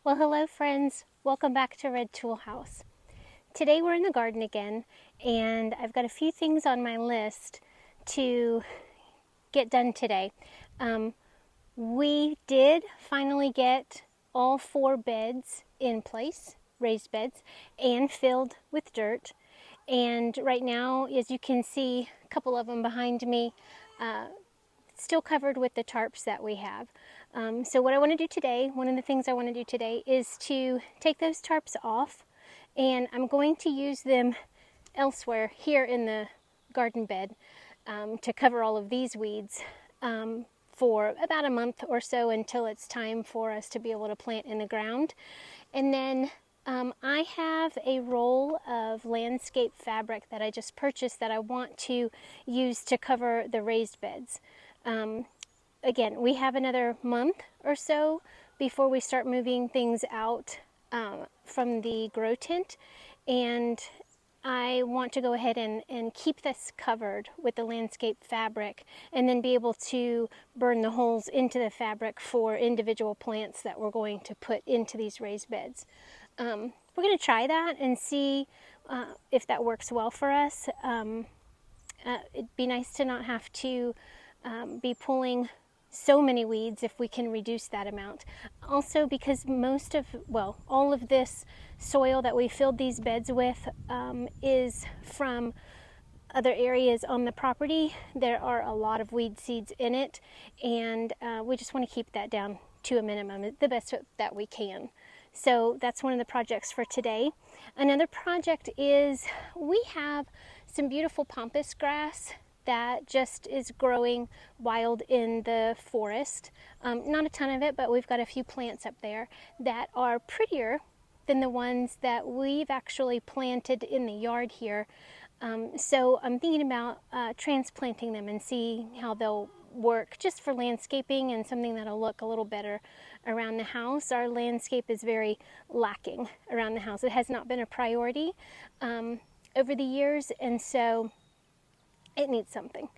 Well, hello friends. Welcome back to Red Tool House. Today we're in the garden again, and I've got a few things on my list to get done today. We did finally get all 4 beds in place, raised beds, and filled with dirt. And right now, as you can see, a couple of them behind me, still covered with the tarps that we have. So what I want to do today, one of the things I want to do today is to take those tarps off, and I'm going to use them elsewhere here in the garden bed to cover all of these weeds for about a month or so until it's time for us to be able to plant in the ground. And then I have a roll of landscape fabric that I just purchased that I want to use to cover the raised beds. Again, we have another month or so before we start moving things out from the grow tent, and I want to go ahead and keep this covered with the landscape fabric and then be able to burn the holes into the fabric for individual plants that we're going to put into these raised beds. We're going to try that and see if that works well for us. It'd be nice to not have to be pulling so many weeds if we can reduce that amount. Also, because all of this soil that we filled these beds with is from other areas on the property. There are a lot of weed seeds in it, and we just want to keep that down to a minimum, the best that we can. So that's one of the projects for today. Another project is we have some beautiful pampas grass that just is growing wild in the forest. Not a ton of it, but we've got a few plants up there that are prettier than the ones that we've actually planted in the yard here. So I'm thinking about transplanting them and see how they'll work just for landscaping and something that'll look a little better around the house. Our landscape is very lacking around the house. It has not been a priority over the years, and so it needs something.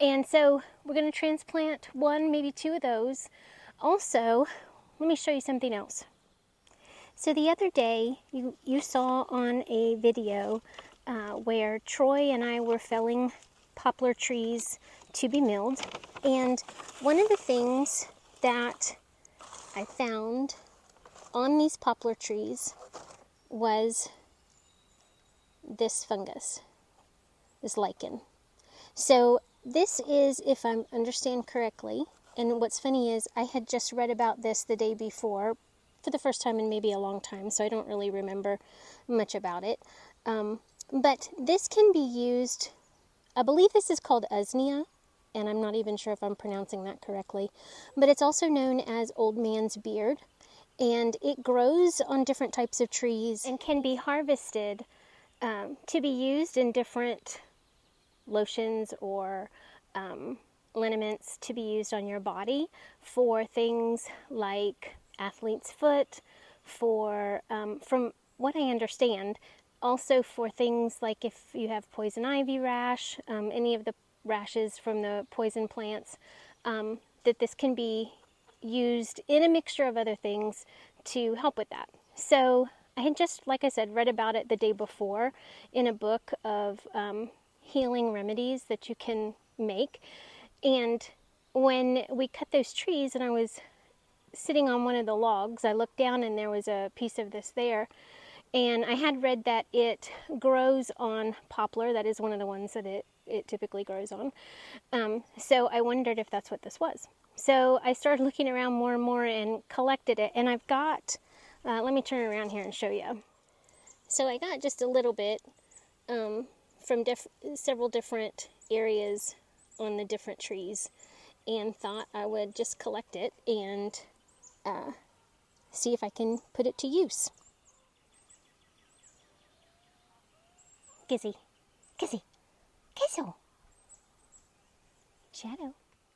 And so we're going to transplant 1, maybe 2 of those. Also, let me show you something else. So the other day, you saw on a video where Troy and I were felling poplar trees to be milled. And one of the things that I found on these poplar trees was this fungus, this lichen. So this is, if I understand correctly, and what's funny is I had just read about this the day before for the first time in maybe a long time, so I don't really remember much about it. But this can be used, I believe this is called usnea, and I'm not even sure if I'm pronouncing that correctly, but it's also known as old man's beard, and it grows on different types of trees and can be harvested to be used in different lotions or liniments to be used on your body for things like athlete's foot, for from what I understand, also for things like if you have poison ivy rash, any of the rashes from the poison plants, that this can be used in a mixture of other things to help with that. So I had just, like I said, read about it the day before in a book of healing remedies that you can make. And when we cut those trees and I was sitting on one of the logs, I looked down and there was a piece of this there. And I had read that it grows on poplar. That is one of the ones that it typically grows on. So I wondered if that's what this was. So I started looking around more and more and collected it. And I've got, let me turn around here and show you. So I got just a little bit from several different areas on the different trees, and thought I would just collect it and see if I can put it to use. Kizzy, Kizzle, Shadow.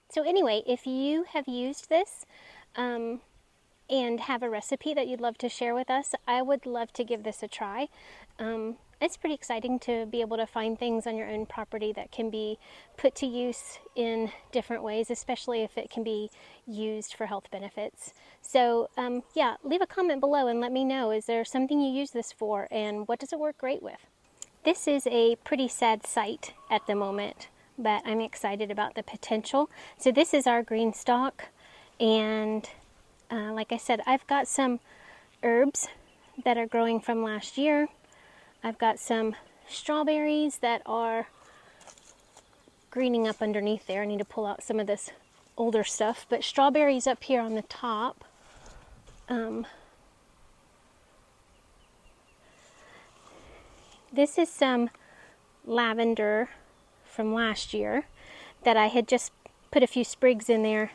So anyway, if you have used this and have a recipe that you'd love to share with us, I would love to give this a try. it's pretty exciting to be able to find things on your own property that can be put to use in different ways, especially if it can be used for health benefits. So yeah, leave a comment below and let me know, is there something you use this for and what does it work great with? This is a pretty sad site at the moment, but I'm excited about the potential. So this is our green stalk, and like I said, I've got some herbs that are growing from last year. I've got some strawberries that are greening up underneath there. I need to pull out some of this older stuff, but strawberries up here on the top. This is some lavender from last year that I had just put a few sprigs in there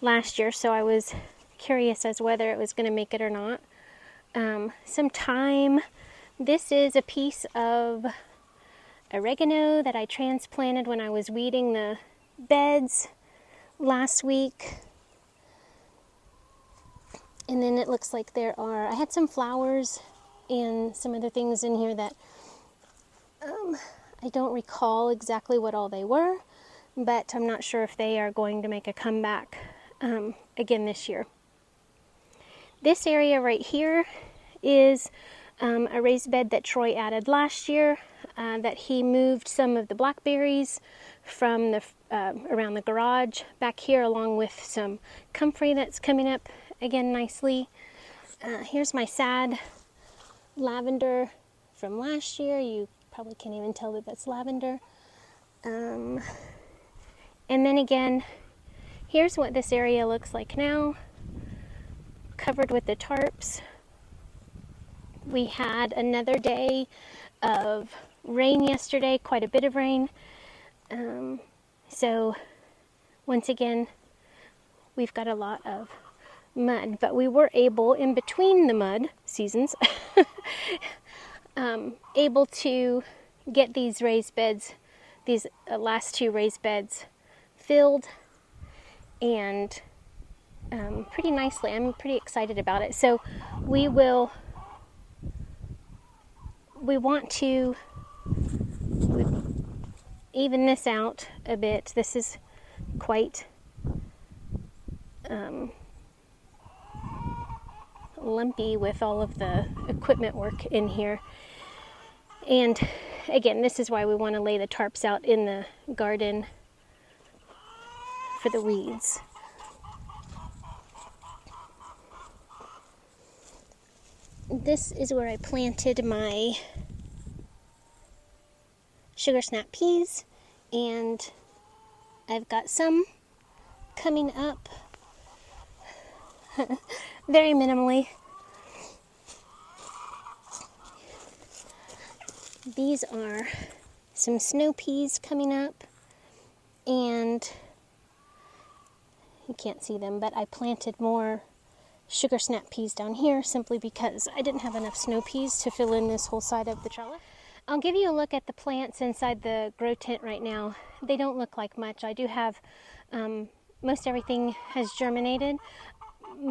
last year, so I was curious as whether it was going to make it or not. Some thyme. This is a piece of oregano that I transplanted when I was weeding the beds last week. And then it looks like I had some flowers and some other things in here that I don't recall exactly what all they were, but I'm not sure if they are going to make a comeback again this year. This area right here is a raised bed that Troy added last year, that he moved some of the blackberries from the around the garage back here, along with some comfrey that's coming up again nicely. Here's my sad lavender from last year. You probably can't even tell that that's lavender. And then again, here's what this area looks like now, covered with the tarps. We had another day of rain yesterday, quite a bit of rain. So once again, we've got a lot of mud, but we were able, in between the mud seasons, able to get these raised beds, these last two raised beds filled, and pretty nicely. I'm pretty excited about it. So we want to even this out a bit. This is quite lumpy with all of the equipment work in here. And again, this is why we want to lay the tarps out in the garden for the weeds. This is where I planted my sugar snap peas, and I've got some coming up very minimally. These are some snow peas coming up, and you can't see them, but I planted more sugar snap peas down here simply because I didn't have enough snow peas to fill in this whole side of the trellis. I'll give you a look at the plants inside the grow tent right now. They don't look like much. I do have, most everything has germinated,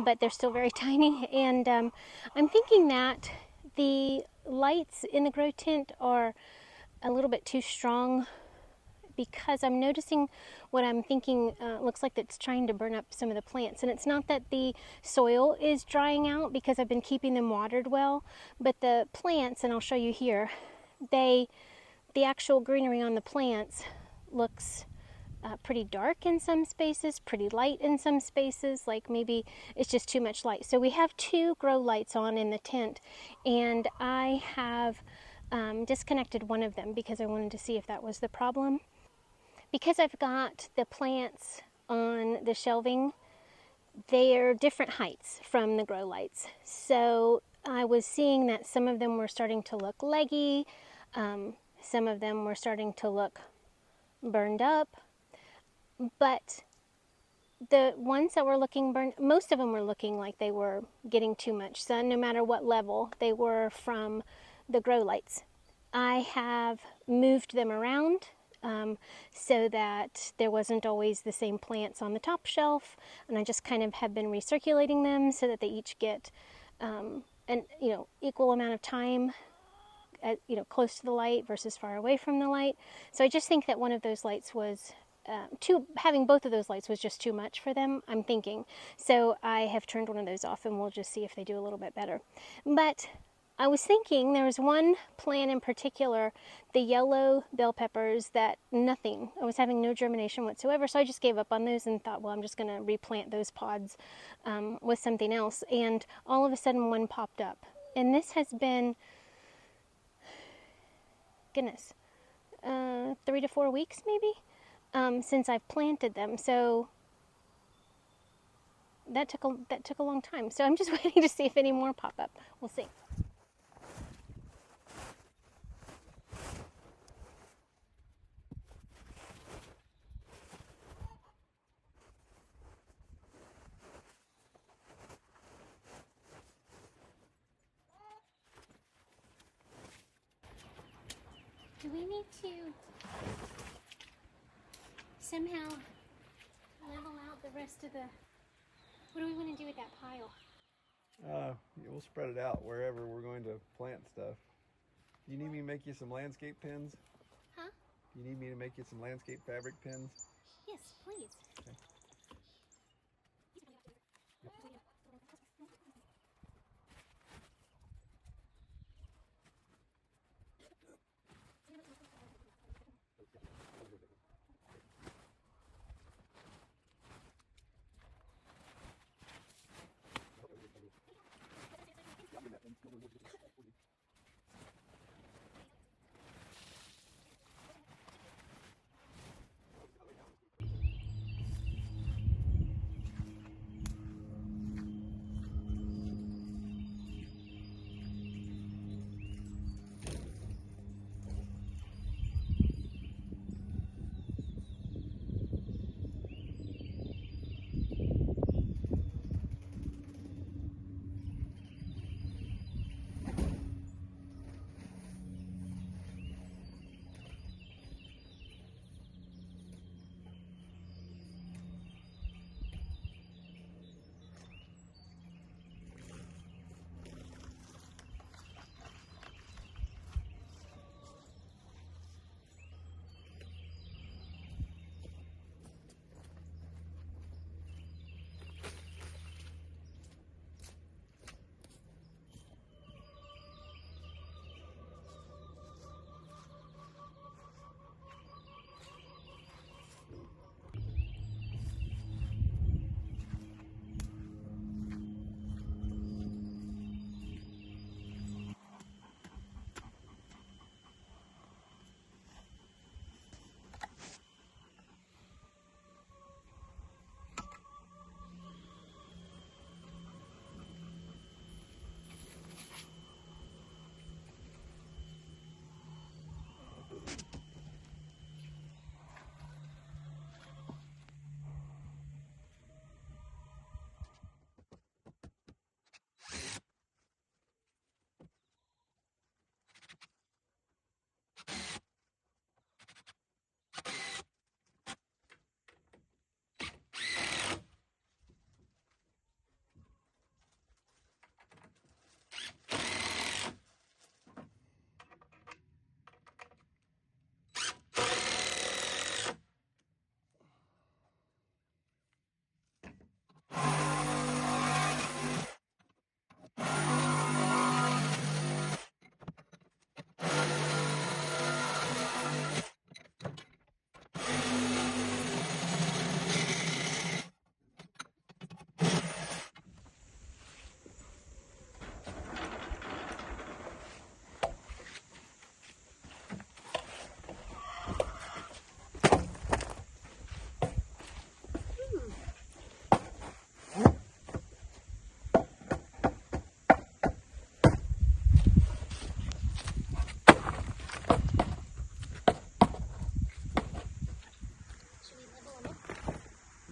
but they're still very tiny. And I'm thinking that the lights in the grow tent are a little bit too strong, because I'm noticing what I'm thinking looks like it's trying to burn up some of the plants. And it's not that the soil is drying out, because I've been keeping them watered well, but the plants, and I'll show you here, the actual greenery on the plants looks pretty dark in some spaces, pretty light in some spaces, like maybe it's just too much light. So we have two grow lights on in the tent, and I have disconnected one of them because I wanted to see if that was the problem. Because I've got the plants on the shelving, they're different heights from the grow lights. So I was seeing that some of them were starting to look leggy, some of them were starting to look burned up, but the ones that were looking burned, most of them were looking like they were getting too much sun, no matter what level they were from the grow lights. I have moved them around so that there wasn't always the same plants on the top shelf, and I just kind of have been recirculating them so that they each get an equal amount of time close to the light versus far away from the light. So I just think that one of those lights was having both of those lights was just too much for them, I'm thinking. So I have turned one of those off, and we'll just see if they do a little bit better. But I was thinking there was one plant in particular, the yellow bell peppers, that I was having no germination whatsoever, so I just gave up on those and thought, well, I'm just going to replant those pods with something else. And all of a sudden one popped up. And this has been, goodness, 3 to 4 weeks maybe since I've planted them. So that took a long time. So I'm just waiting to see if any more pop up. We'll see. Do we need to somehow level out the rest of the... What do we want to do with that pile? We'll spread it out wherever we're going to plant stuff. You need me to make you some landscape pins? Huh? You need me to make you some landscape fabric pins? Yes, please. Okay.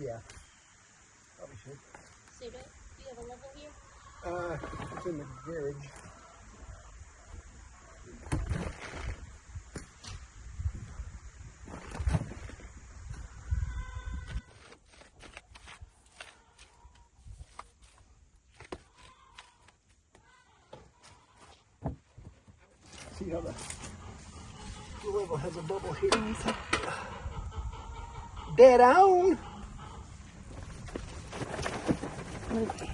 Yeah, probably should. So do you have a level here? It's in the garage. see how the level has a bubble here. Dead on. Okay.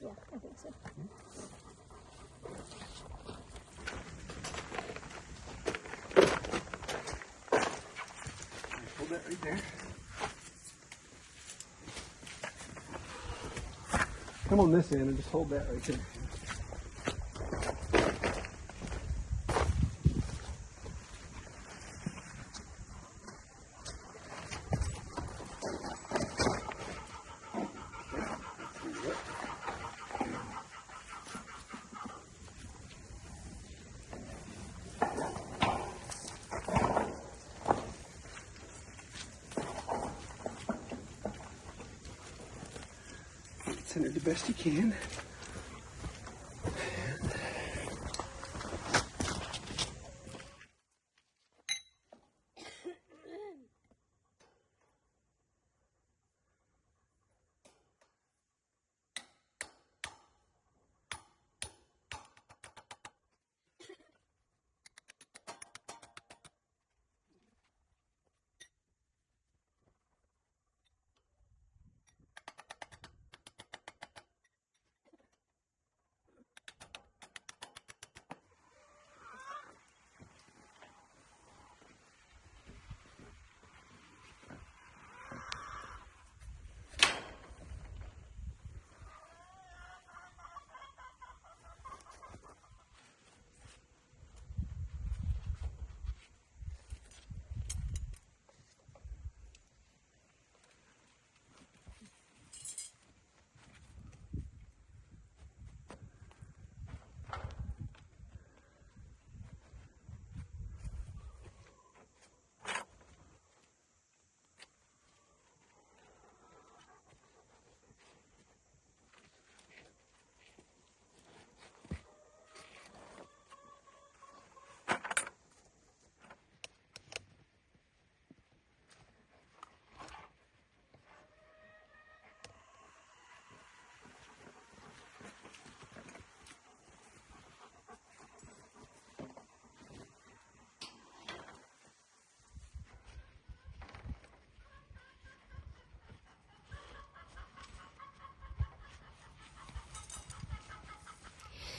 Yeah, I think so. Hold that right there. Come on this end and just hold that right there. Center the best you can.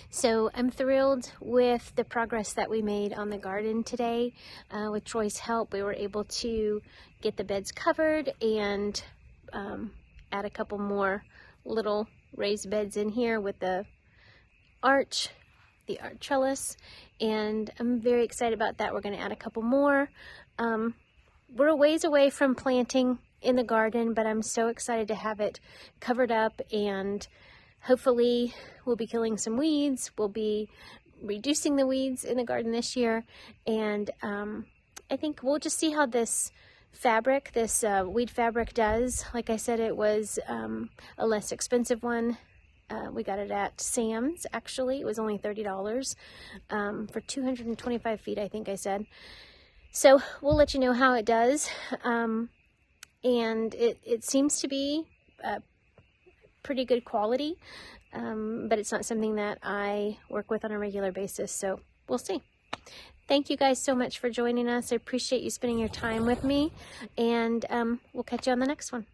So I'm thrilled with the progress that we made on the garden today. With Troy's help, we were able to get the beds covered and add a couple more little raised beds in here with the arch trellis, and I'm very excited about that. We're going to add a couple more. We're a ways away from planting in the garden, but I'm so excited to have it covered up, and hopefully we'll be killing some weeds. We'll be reducing the weeds in the garden this year, and I think we'll just see how this fabric, this weed fabric does. Like I said, it was a less expensive one. We got it at Sam's, actually. It was only $30 for 225 feet, I think I said. So we'll let you know how it does. And it seems to be pretty good quality, but it's not something that I work with on a regular basis, so we'll see. Thank you guys so much for joining us. I appreciate you spending your time with me, and we'll catch you on the next one.